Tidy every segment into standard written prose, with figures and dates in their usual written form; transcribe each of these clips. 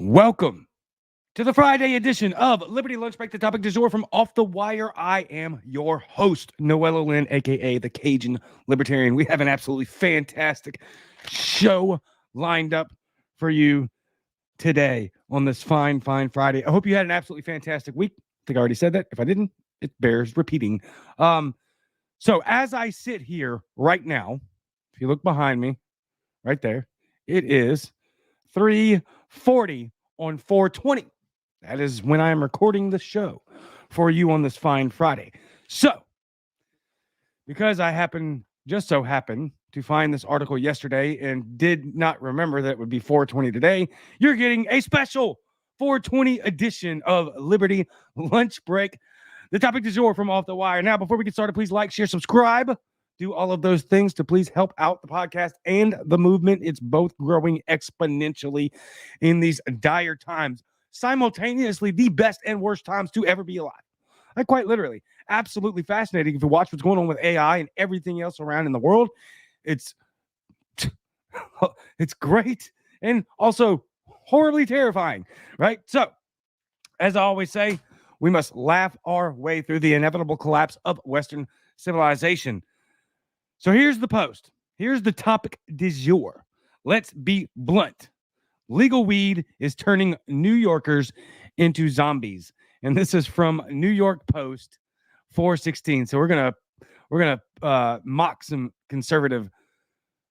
Welcome to the Friday edition of Liberty Lunch Break, the topic du jour from Off the Wire. I am your host, Noella Lynn, aka the Cajun Libertarian. We have an absolutely fantastic show lined up for you today on this fine Friday. I hope you had an absolutely fantastic week. I think I already said that. If I didn't, it bears repeating. So as I sit here right now, if you look behind me, right there, it is 3:40 on 420. That is when I am recording the show for you on this fine Friday. So, because I just so happened to find this article yesterday and did not remember that it would be 420 today, you're getting a special 420 edition of Liberty Lunch Break, the topic du jour from Off the Wire. Now, before we get started, please like, share, subscribe. Do all of those things to please help out the podcast and the movement. It's both growing exponentially in these dire times. Simultaneously, the best and worst times to ever be alive. Like, quite literally. Absolutely fascinating. If you watch what's going on with AI and everything else around in the world, it's great and also horribly terrifying, right? So, as I always say, we must laugh our way through the inevitable collapse of Western civilization. So here's the post. Here's the topic du jour. Let's be blunt. Legal weed is turning New Yorkers into zombies. And this is from New York Post 416. So we're gonna mock some conservative,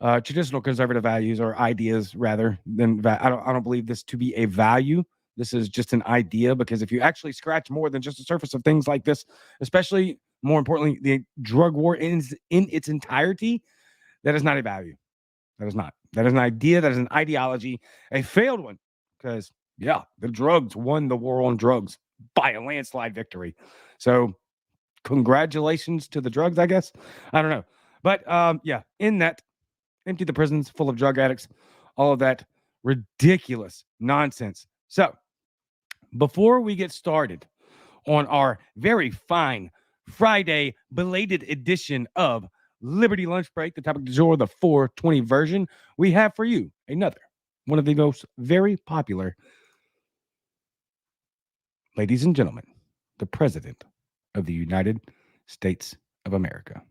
traditional conservative values or ideas rather than I don't believe this to be a value. This is just an idea, because if you actually scratch more than just the surface of things like this, especially more importantly, the drug war in its entirety, that is not a value. That is not. That is an idea. That is an ideology, a failed one, because, yeah, the drugs won the war on drugs by a landslide victory. So congratulations to the drugs, I guess. I don't know. But, yeah, in that, empty the prisons full of drug addicts, all of that ridiculous nonsense. So before we get started on our very fine Friday belated edition of Liberty Lunch Break, the topic du jour, the 420 version, we have for you another one of the most very popular, ladies and gentlemen, the President of the United States of America.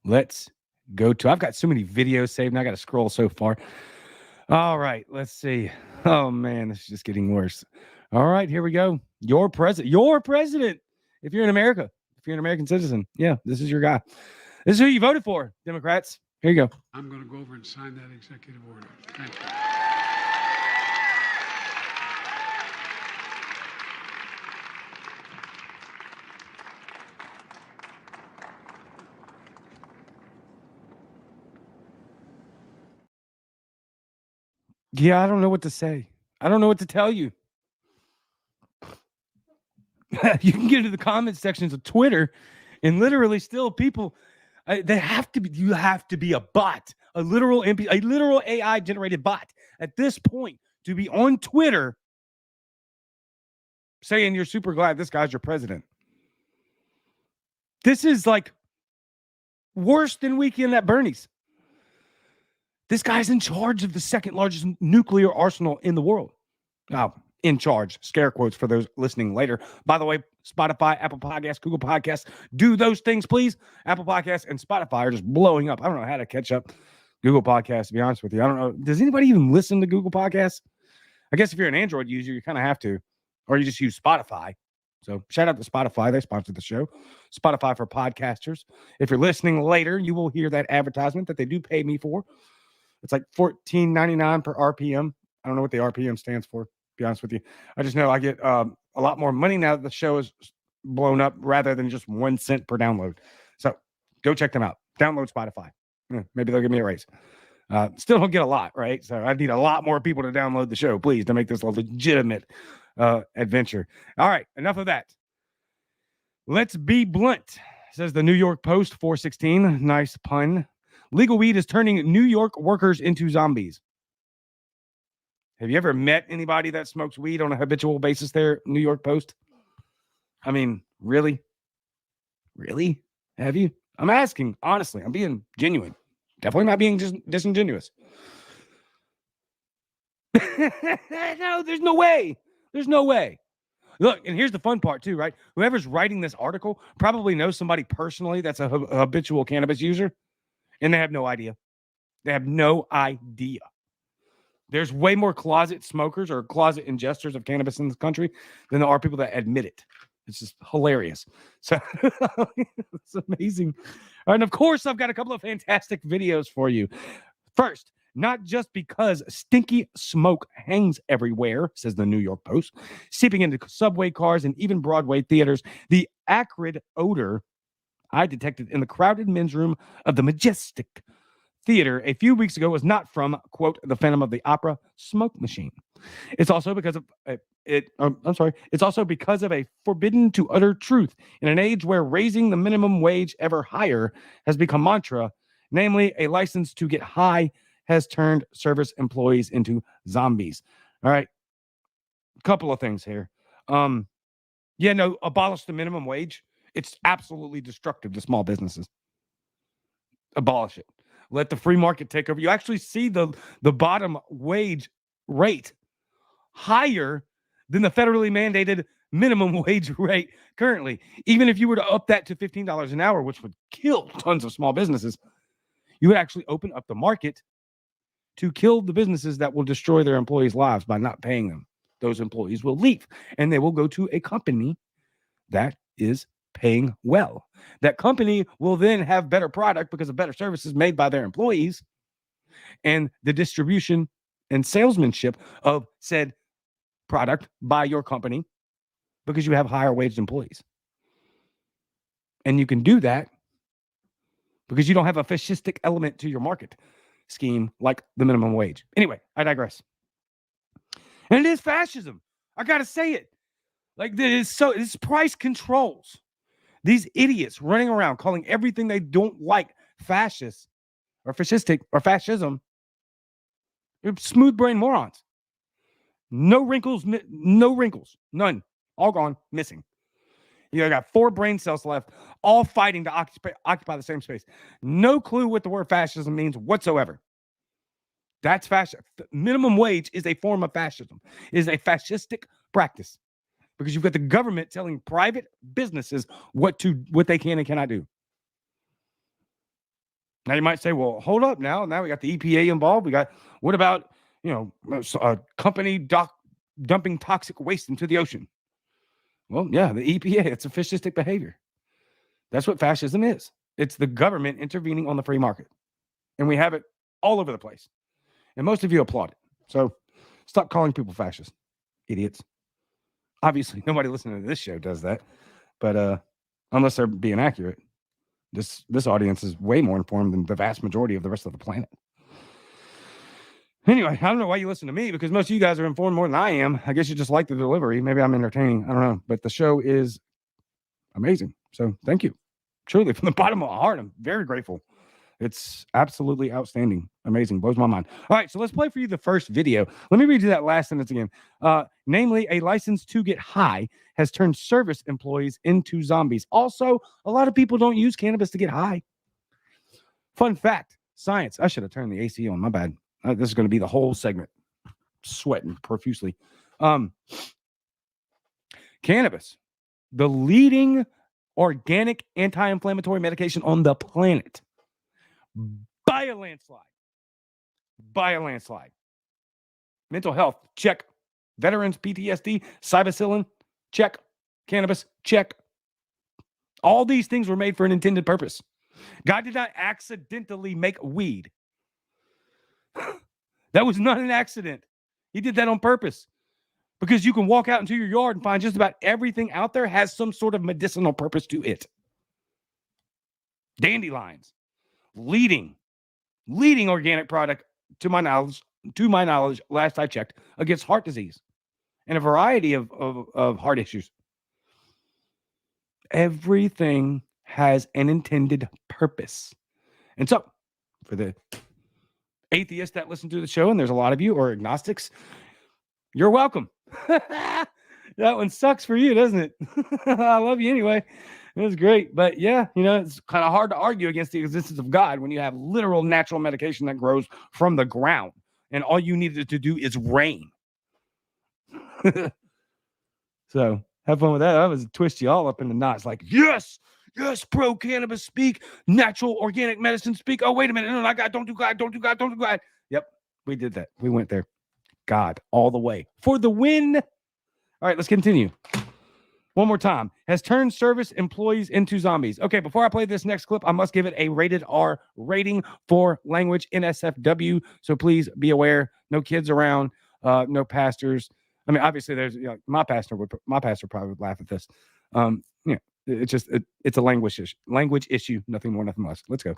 Let's go to, I've got so many videos saved and I got to scroll so far. All right, let's see. Oh man, this is just getting worse. All right, here we go. Your president. If you're in America, if you're an American citizen, yeah, this is your guy. This is who you voted for, Democrats. Here you go. I'm going to go over and sign that executive order. Thank you. Yeah, I don't know what to say. I don't know what to tell you. You can get into the comment sections of Twitter, and literally still people, they have to be. You have to be a bot, a literal AI generated bot at this point to be on Twitter saying you're super glad this guy's your president. This is like worse than Weekend at Bernie's. This guy's in charge of the second largest nuclear arsenal in the world. Now, in charge, scare quotes for those listening later. By the way, Spotify, Apple Podcasts, Google Podcasts, do those things, please. Apple Podcasts and Spotify are just blowing up. I don't know how to catch up Google Podcasts, to be honest with you. I don't know. Does anybody even listen to Google Podcasts? I guess if you're an Android user, you kind of have to, or you just use Spotify. So shout out to Spotify. They sponsored the show. Spotify for podcasters. If you're listening later, you will hear that advertisement that they do pay me for. It's like $14.99 per RPM. I don't know what the RPM stands for, to be honest with you. I just know I get a lot more money now that the show is blown up rather than just 1 cent per download. So go check them out. Download Spotify. Maybe they'll give me a raise. Still don't get a lot, right? So I need a lot more people to download the show, please, to make this a legitimate adventure. All right, enough of that. Let's be blunt, says the New York Post 416. Nice pun. Legal weed is turning New York workers into zombies. Have you ever met anybody that smokes weed on a habitual basis there, New York Post? I mean, really? Really? Have you? I'm asking, honestly. I'm being genuine. Definitely not being just disingenuous. No, there's no way. There's no way. Look, and here's the fun part too, right? Whoever's writing this article probably knows somebody personally that's a habitual cannabis user, and they have no idea. They have no idea. There's way more closet smokers or closet ingesters of cannabis in this country than there are people that admit it. It's just hilarious. So it's amazing. And of course, I've got a couple of fantastic videos for you. First, not just because stinky smoke hangs everywhere, says the New York Post, seeping into subway cars and even Broadway theaters, the acrid odor I detected in the crowded men's room of the Majestic Theater a few weeks ago was not from, quote, the Phantom of the Opera smoke machine. It's also because of it's also because of a forbidden to utter truth in an age where raising the minimum wage ever higher has become mantra, namely a license to get high has turned service employees into zombies. All right. Couple of things here. Abolish the minimum wage. It's absolutely destructive to small businesses. Abolish it. Let the free market take over. You actually see the bottom wage rate higher than the federally mandated minimum wage rate currently. Even if you were to up that to $15 an hour, which would kill tons of small businesses, you would actually open up the market to kill the businesses that will destroy their employees' lives by not paying them. Those employees will leave and they will go to a company that is paying well. That company will then have better product because of better services made by their employees and the distribution and salesmanship of said product by your company because you have higher waged employees. And you can do that because you don't have a fascistic element to your market scheme like the minimum wage. Anyway, I digress. And it is fascism. I got to say it. Like, it's price controls. These idiots running around calling everything they don't like fascist or fascistic or fascism. They're smooth brain morons. No wrinkles, none. All gone, missing. You got 4 brain cells left, all fighting to occupy the same space. No clue what the word fascism means whatsoever. That's fascism. Minimum wage is a form of fascism. It is a fascistic practice because you've got the government telling private businesses what they can and cannot do. Now you might say, well, hold up now. Now we got the EPA involved. What about, a company dumping toxic waste into the ocean? Well, yeah, the EPA, it's a fascistic behavior. That's what fascism is. It's the government intervening on the free market. And we have it all over the place. And most of you applaud it. So stop calling people fascists, idiots. Obviously, nobody listening to this show does that. But unless they're being accurate, this audience is way more informed than the vast majority of the rest of the planet. Anyway, I don't know why you listen to me, because most of you guys are informed more than I am. I guess you just like the delivery. Maybe I'm entertaining. I don't know. But the show is amazing. So thank you. Truly, from the bottom of my heart, I'm very grateful. It's absolutely outstanding. Amazing. Blows my mind. All right, so let's play for you the first video. Let me read you that last sentence again. Namely, a license to get high has turned service employees into zombies. Also, a lot of people don't use cannabis to get high. Fun fact, science. I should have turned the AC on. My bad. This is going to be the whole segment. Sweating profusely. Cannabis, the leading organic anti-inflammatory medication on the planet. By a landslide. Mental health, check. Veterans, PTSD, psilocybin, check. Cannabis, check. All these things were made for an intended purpose. God did not accidentally make weed. That was not an accident. He did that on purpose. Because you can walk out into your yard and find just about everything out there has some sort of medicinal purpose to it. Dandelions. Leading organic product to my knowledge, last I checked, against heart disease and a variety of heart issues. Everything has an intended purpose. And so, for the atheists that listen to the show, and there's a lot of you, or agnostics, you're welcome. That one sucks for you, doesn't it? I love you anyway. It was great. But yeah, it's kind of hard to argue against the existence of God when you have literal natural medication that grows from the ground. and all you needed to do is rain. So have fun with that. I was twist you all up in the knots. Like, yes, pro cannabis speak, natural organic medicine speak. Oh, wait a minute. No, don't do God. Yep, we did that. We went there. God all the way for the win. All right, let's continue. One more time. Has turned service employees into zombies. Okay, before I play this next clip, I must give it a rated R rating for language NSFW. So please be aware. No kids around. No pastors. I mean, obviously, there's my pastor probably would laugh at this. It's a language issue. Nothing more, nothing less. Let's go.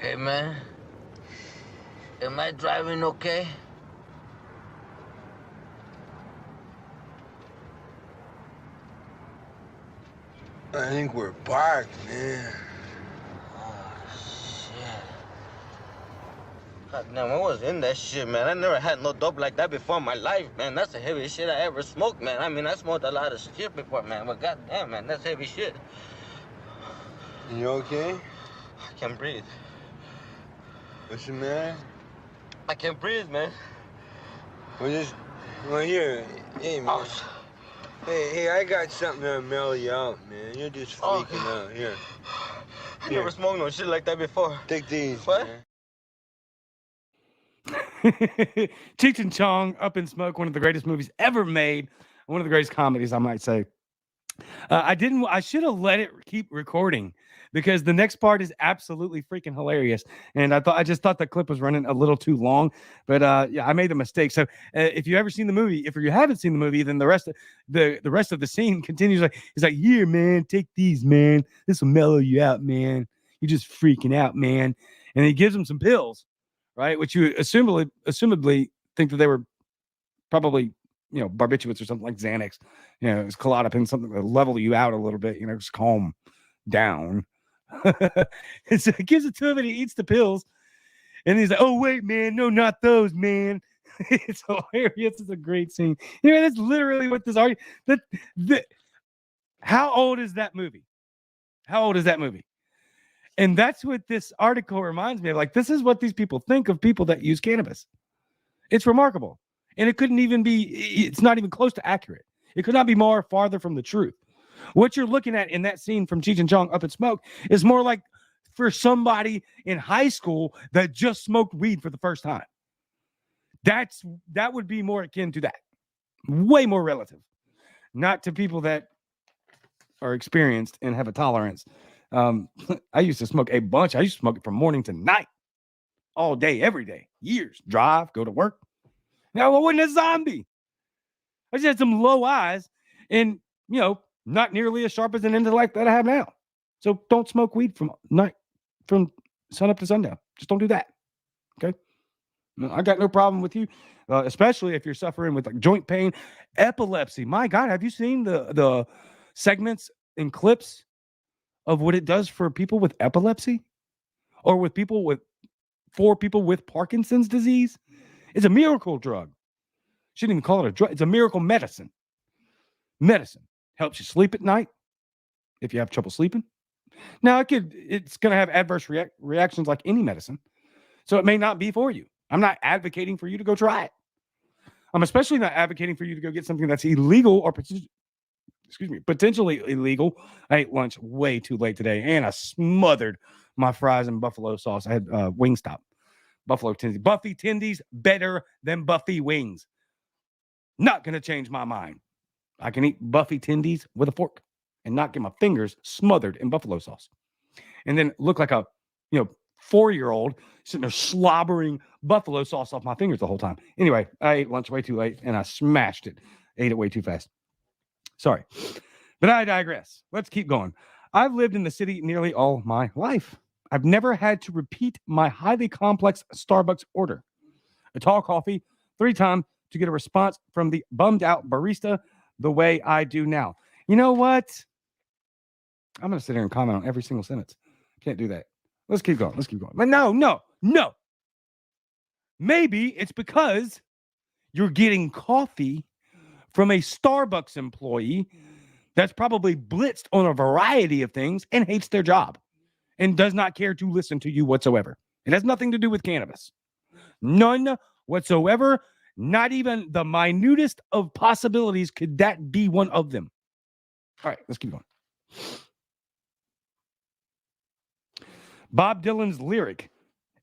Hey, man. Am I driving okay? I think we're parked, man. Oh, shit. God damn, I was in that shit, man. I never had no dope like that before in my life, man. That's the heaviest shit I ever smoked, man. I mean, I smoked a lot of shit before, man. But goddamn, man, that's heavy shit. You okay? I can't breathe. What's the matter? I can't breathe, man. Well, here. Hey, man. Oh, Hey, I got something to mellow you out, man. You're just freaking out. Here. I never smoked no shit like that before. Take these, What? man. Cheech and Chong, Up in Smoke, one of the greatest movies ever made. One of the greatest comedies, I might say. I should have let it keep recording because the next part is absolutely freaking hilarious. And I just thought the clip was running a little too long, but I made the mistake. So if you ever seen the movie, if you haven't seen the movie, then the rest of the scene continues. He's like, here, man, take these, man. This will mellow you out, man. You're just freaking out, man. And he gives him some pills, right? Which you assumably think that they were probably, barbiturates or something like Xanax, it's Klonopin, something to level you out a little bit, just calm down. And so he gives it to him and he eats the pills. And he's like, oh, wait, man, no, not those, man. It's hilarious. It's a great scene. That's literally what this argument. How old is that movie? And that's what this article reminds me of. Like, this is what these people think of people that use cannabis. It's remarkable. And it's not even close to accurate. It could not be more farther from the truth. What you're looking at in that scene from Cheech and Chong, Up in Smoke, is more like for somebody in high school that just smoked weed for the first time. That would be more akin to that. Way more relative. Not to people that are experienced and have a tolerance. I used to smoke a bunch. I used to smoke it from morning to night. All day, every day. Years. Drive, go to work. Now, I wasn't a zombie. I just had some low eyes and, not nearly as sharp as an intellect that I have now. So don't smoke weed from sun up to sundown. Just don't do that. Okay? I got no problem with you, especially if you're suffering with like joint pain, epilepsy. My God, have you seen the segments and clips of what it does for people with epilepsy or for people with Parkinson's disease? It's a miracle drug. Shouldn't even call it a drug. It's a miracle medicine. Medicine helps you sleep at night if you have trouble sleeping. Now, it's going to have adverse reactions like any medicine. So it may not be for you. I'm not advocating for you to go try it. I'm especially not advocating for you to go get something that's illegal or potentially illegal. I ate lunch way too late today, and I smothered my fries in buffalo sauce. I had Wingstop. Buffalo tendies. Buffy tendies better than Buffy wings. Not going to change my mind. I can eat Buffy tendies with a fork and not get my fingers smothered in buffalo sauce. And then look like a, 4-year-old sitting there slobbering buffalo sauce off my fingers the whole time. Anyway, I ate lunch way too late and I smashed it. Ate it way too fast. Sorry. But I digress. Let's keep going. I've lived in the city nearly all my life. I've never had to repeat my highly complex Starbucks order. A tall coffee 3 times to get a response from the bummed out barista the way I do now. You know what? I'm going to sit here and comment on every single sentence. Can't do that. Let's keep going. But no. Maybe it's because you're getting coffee from a Starbucks employee that's probably blitzed on a variety of things and hates their job and does not care to listen to you whatsoever. It has nothing to do with cannabis. None whatsoever. Not even the minutest of possibilities could that be one of them. All right, let's keep going. Bob Dylan's lyric,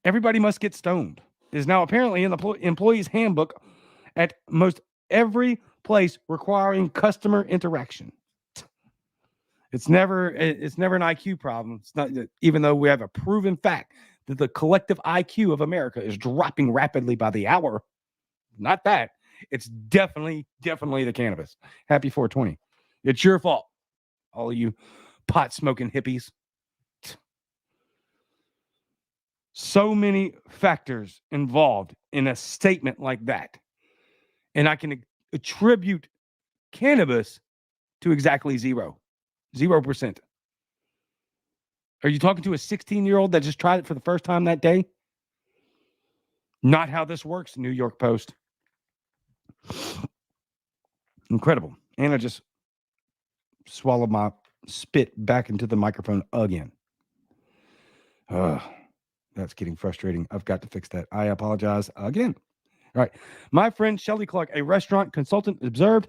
"Everybody must get stoned," is now apparently in the employee's handbook at most every place requiring customer interaction. It's never an IQ problem. It's not, even though we have a proven fact that the collective IQ of America is dropping rapidly by the hour. Not that. It's definitely the cannabis. Happy 420. It's your fault, all of you pot smoking hippies. So many factors involved in a statement like that. And I can attribute cannabis to exactly 0%. Are you talking to a 16-year-old that just tried it for the first time that day? Not how this works, New York Post. Incredible. And I just swallowed my spit back into the microphone again. That's getting frustrating. I've got to fix that. I apologize again. All right. My friend Shelley Clark, a restaurant consultant, observed,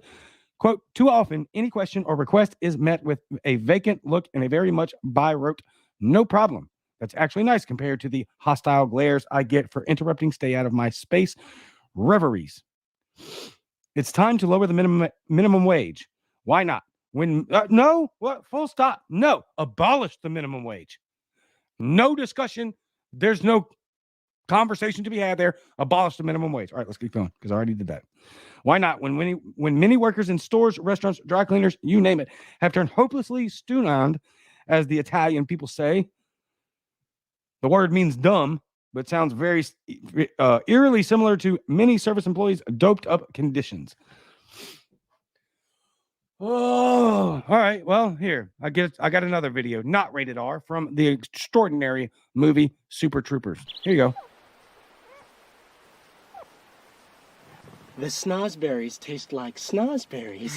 quote, "Too often, any question or request is met with a vacant look and a very much by rote, no problem. That's actually nice compared to the hostile glares I get for interrupting stay out of my space reveries. It's time to lower the minimum wage. Why not? No, what? Full stop. No, abolish the minimum wage. No discussion. There's no conversation to be had there. Abolish the minimum wage. All right, let's keep going because I already did that. Why not? When many workers in stores, restaurants, dry cleaners, you name it, have turned hopelessly stoned, as the Italian people say. The word means dumb, but sounds very eerily similar to many service employees' doped up conditions. Oh, all right. Well, here, I got another video, not rated R, from the extraordinary movie Super Troopers. Here you go. The snozberries taste like snozberries.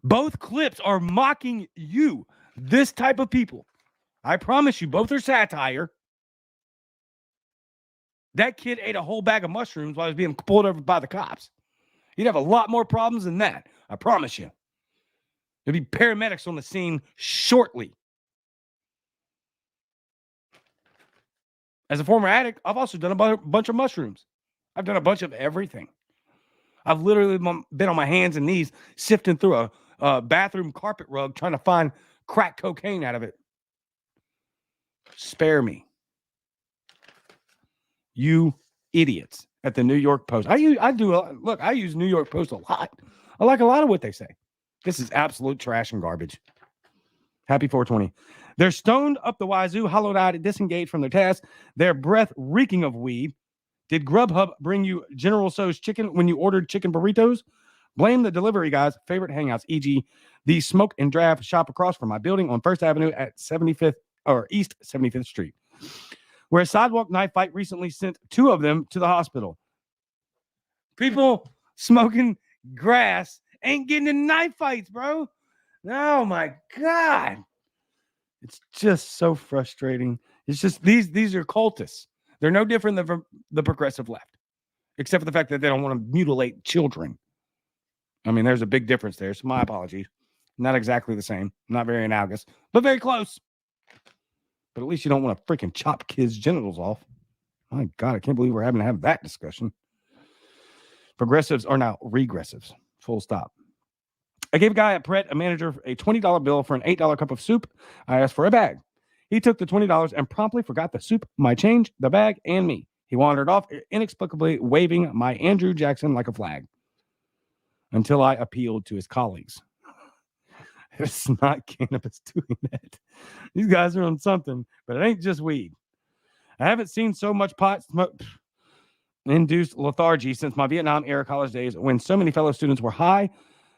Both clips are mocking you, this type of people. I promise you, both are satire. That kid ate a whole bag of mushrooms while he was being pulled over by the cops. He'd have a lot more problems than that. I promise you. There'll be paramedics on the scene shortly. As a former addict, I've also done a bunch of mushrooms. I've done a bunch of everything. I've literally been on my hands and knees sifting through a bathroom carpet rug trying to find crack cocaine out of it. Spare me. You idiots at the New York Post. I use New York Post a lot. I like a lot of what they say. This is absolute trash and garbage. Happy 420. They're stoned up the wazoo, hollowed-eyed, disengaged from their task, their breath reeking of weed. Did Grubhub bring you General Tso's chicken when you ordered chicken burritos? Blame the delivery guy's favorite hangouts, e.g., the Smoke and Draft shop across from my building on 1st Avenue at 75th or East 75th Street, where a sidewalk knife fight recently sent 2 of them to the hospital. People smoking grass ain't getting in knife fights, bro. Oh, my God. It's just so frustrating. It's just these are cultists. They're no different than the progressive left, except for the fact that they don't want to mutilate children. I mean, there's a big difference there. So my apologies. Not exactly the same. Not very analogous, but very close. But at least you don't want to freaking chop kids' genitals off. My God, I can't believe we're having to have that discussion. Progressives are now regressives. Full stop. I gave a guy at Pret, a manager, a $20 bill for an $8 cup of soup. I asked for a bag. He took the $20 and promptly forgot the soup, my change, the bag, and me. He wandered off, inexplicably waving my Andrew Jackson like a flag until I appealed to his colleagues. It's not cannabis doing that. These guys are on something, but it ain't just weed. I haven't seen so much pot smoke induced lethargy since my Vietnam era college days, when so many fellow students were high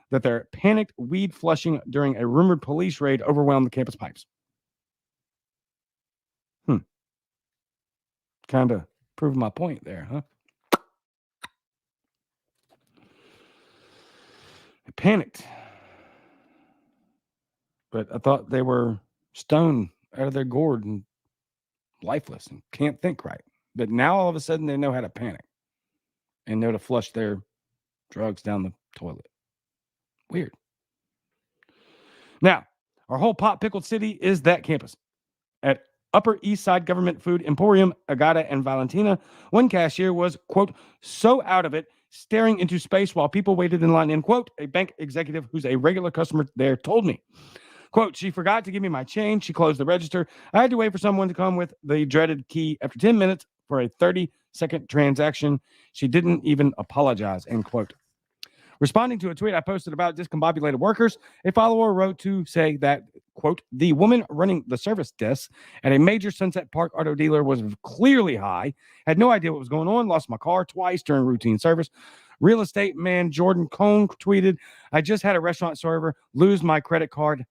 that their panicked weed flushing during a rumored police raid overwhelmed the campus pipes. Kind of proved my point there, huh? I panicked. But I thought they were stoned out of their gourd and lifeless and can't think right. But now all of a sudden they know how to panic and know to flush their drugs down the toilet. Weird. Now, our whole pot pickled city is that campus. At Upper East Side Government Food Emporium, Agata and Valentina, one cashier was, quote, so out of it, staring into space while people waited in line, end quote, a bank executive who's a regular customer there told me. Quote, she forgot to give me my change. She closed the register. I had to wait for someone to come with the dreaded key after 10 minutes for a 30-second transaction. She didn't even apologize, end quote. Responding to a tweet I posted about discombobulated workers, a follower wrote to say that, quote, the woman running the service desk at a major Sunset Park auto dealer was clearly high, had no idea what was going on, lost my car twice during routine service. Real estate man Jordan Cohn tweeted, I just had a restaurant server lose my credit card.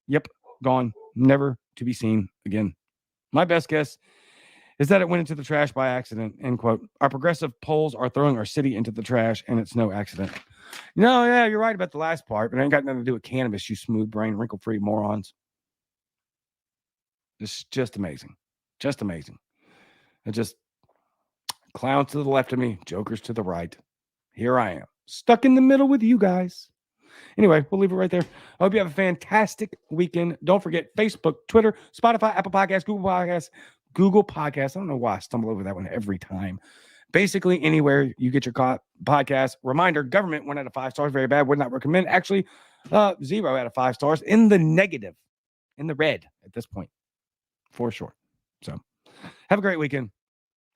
Yep, gone, never to be seen again. My best guess is that it went into the trash by accident, end quote. Our progressive polls are throwing our city into the trash, and it's no accident. No, yeah, you're right about the last part, but it ain't got nothing to do with cannabis, you smooth brain, wrinkle-free morons. It's just amazing. Just amazing. It just clowns to the left of me, jokers to the right. Here I am, stuck in the middle with you guys. Anyway, we'll leave it right there. I hope you have a fantastic weekend. Don't forget Facebook, Twitter, Spotify, Apple Podcasts, Google Podcasts. I don't know why I stumble over that one every time. Basically, anywhere you get your podcast. Reminder, government 1 out of 5 stars. Very bad. Would not recommend. Actually, 0 out of 5 stars. In the negative. In the red at this point. For sure. So, have a great weekend.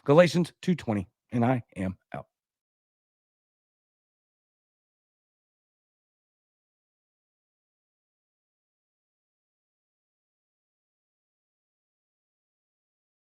Galatians 2:20. And I am out.